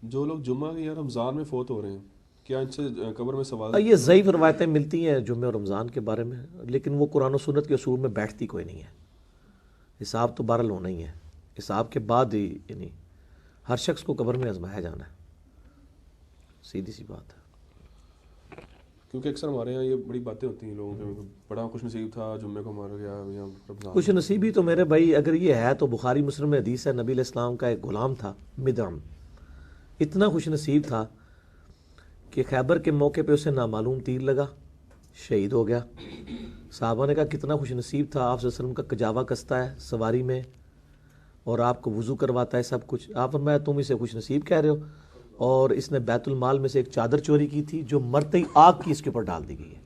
جو لوگ جمعہ یا رمضان میں فوت ہو رہے ہیں کیا ان سے قبر میں سوال؟ یہ ضعیف روایتیں ملتی ہیں جمعہ اور رمضان کے بارے میں، لیکن وہ قرآن و سنت کے اصول میں بیٹھتی کوئی نہیں ہے. حساب تو بہرحال ہونا ہی ہے، حساب کے بعد ہی یعنی ہر شخص کو قبر میں آزمایا جانا ہے، سیدھی سی بات ہے. کیونکہ اکثر ہمارے یہاں یہ بڑی باتیں ہوتی ہیں لوگوں کے، بڑا خوش نصیب تھا جمعے کو مر گیا یا رمضان خوش نصیبی تو میرے بھائی اگر یہ ہے تو بخاری مسلم میں حدیث ہے، نبی علیہ السلام کا ایک غلام تھا مدعم، اتنا خوش نصیب تھا کہ خیبر کے موقع پہ اسے نامعلوم تیر لگا، شہید ہو گیا. صحابہ نے کہا کتنا خوش نصیب تھا، آپ صلی اللہ علیہ وسلم کا کجاوا کستا ہے سواری میں اور آپ کو وضو کرواتا ہے سب کچھ. آپ فرمایا تم اسے خوش نصیب کہہ رہے ہو، اور اس نے بیت المال میں سے ایک چادر چوری کی تھی جو مرتے ہی آگ کی اس کے اوپر ڈال دی گئی ہے.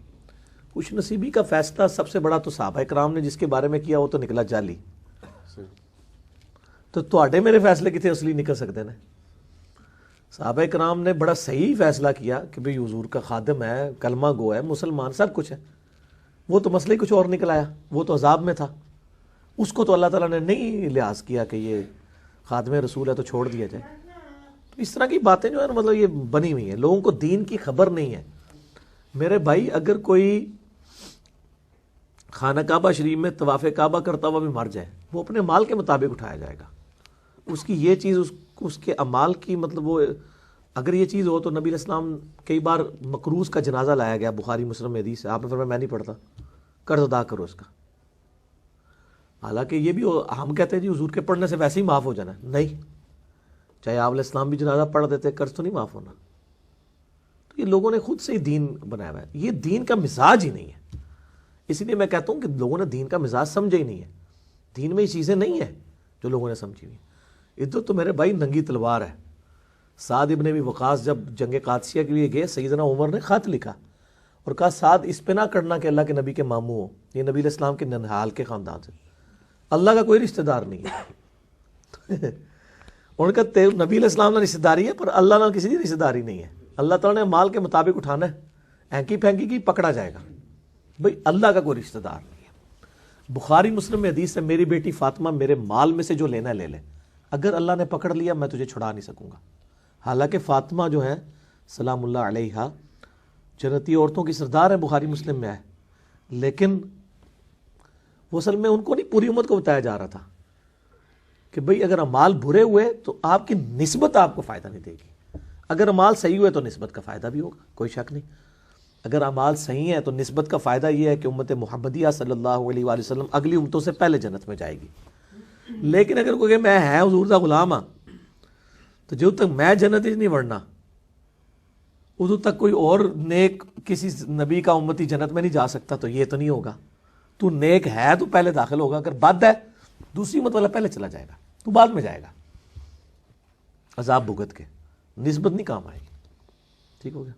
خوش نصیبی کا فیصلہ سب سے بڑا تو صحابہ کرام نے جس کے بارے میں کیا وہ تو نکلا جعلی. تو تواڈے میرے فیصلے کتنے اصلی نکل سکتے ہیں؟ صحابہ کرام نے بڑا صحیح فیصلہ کیا کہ بھئی حضور کا خادم ہے، کلمہ گو ہے، مسلمان سب کچھ ہے. وہ تو مسئلہ ہی کچھ اور نکل آیا، وہ تو عذاب میں تھا، اس کو تو اللہ تعالیٰ نے نہیں لحاظ کیا کہ یہ خادم رسول ہے تو چھوڑ دیا جائے. تو اس طرح کی باتیں جو ہے نا مطلب یہ بنی ہوئی ہیں، لوگوں کو دین کی خبر نہیں ہے. میرے بھائی اگر کوئی خانہ کعبہ شریف میں طواف کعبہ کرتا ہوا بھی مر جائے وہ اپنے مال کے مطابق اٹھایا جائے گا. اس کی یہ چیز اس کے اعمال کی مطلب وہ اگر یہ چیز ہو تو نبی علیہ السلام کئی بار مقروض کا جنازہ لایا گیا، بخاری مسلم میں حدیث ہے، آپ نے فرمایا میں نہیں پڑھتا، قرض ادا کرو اس کا. حالانکہ یہ بھی ہم کہتے ہیں جی حضور کے پڑھنے سے ویسے ہی معاف ہو جانا ہے، نہیں، چاہے آپ علیہ السلام بھی جنازہ پڑھ دیتے قرض تو نہیں معاف ہونا. تو یہ لوگوں نے خود سے ہی دین بنایا ہوا ہے، یہ دین کا مزاج ہی نہیں ہے. اسی لیے میں کہتا ہوں کہ لوگوں نے دین کا مزاج سمجھا ہی نہیں ہے. دین میں یہ چیزیں نہیں ہیں جو لوگوں نے سمجھی ہوئی. ادھر تو میرے بھائی ننگی تلوار ہے. سعد ابن ابی وقاص جب جنگ قادسیہ کے لیے گئے، سیدنا عمر نے خط لکھا اور کہا سعد اس پہ نہ کرنا کہ اللہ کے نبی کے ماموں ہو، یہ نبی علیہ السلام کے ننہال کے خاندان سے، اللہ کا کوئی رشتہ دار نہیں ہے. ان کا نبی علیہ السلام نے رشتہ داری ہے پر اللہ نہ کسی کی رشتہ داری نہیں ہے. اللہ تعالیٰ نے مال کے مطابق اٹھانا ہے، اینکی پھینکی کی پکڑا جائے گا. بھئی اللہ کا کوئی رشتہ دار نہیں ہے. بخاری مسلم میں حدیث ہے میری بیٹی فاطمہ میرے مال میں سے جو لینا ہے لے لے، اگر اللہ نے پکڑ لیا میں تجھے چھڑا نہیں سکوں گا. حالانکہ فاطمہ جو ہے سلام اللہ علیہا جنتی عورتوں کی سردار ہے، بخاری مسلم میں ہے، لیکن وہ اصل میں ان کو نہیں پوری امت کو بتایا جا رہا تھا کہ بھئی اگر اعمال برے ہوئے تو آپ کی نسبت آپ کو فائدہ نہیں دے گی، اگر اعمال صحیح ہوئے تو نسبت کا فائدہ بھی ہوگا، کوئی شک نہیں. اگر اعمال صحیح ہیں تو نسبت کا فائدہ یہ ہے کہ امت محمدیہ صلی اللہ علیہ وآلہ وسلم اگلی امتوں سے پہلے جنت میں جائے گی. لیکن اگر کوئی کہ میں ہے حضور دا غلام ہاں تو جو تک میں جنت ہی نہیں بڑھنا ادھر تک کوئی اور نیک کسی نبی کا امتی جنت میں نہیں جا سکتا. تو یہ تو نہیں ہوگا، تو نیک ہے تو پہلے داخل ہوگا، اگر بد ہے دوسری امت والا پہلے چلا جائے گا، تو بعد میں جائے گا عذاب بھگت کے، نسبت نہیں کام آئے گی. ٹھیک ہو گیا.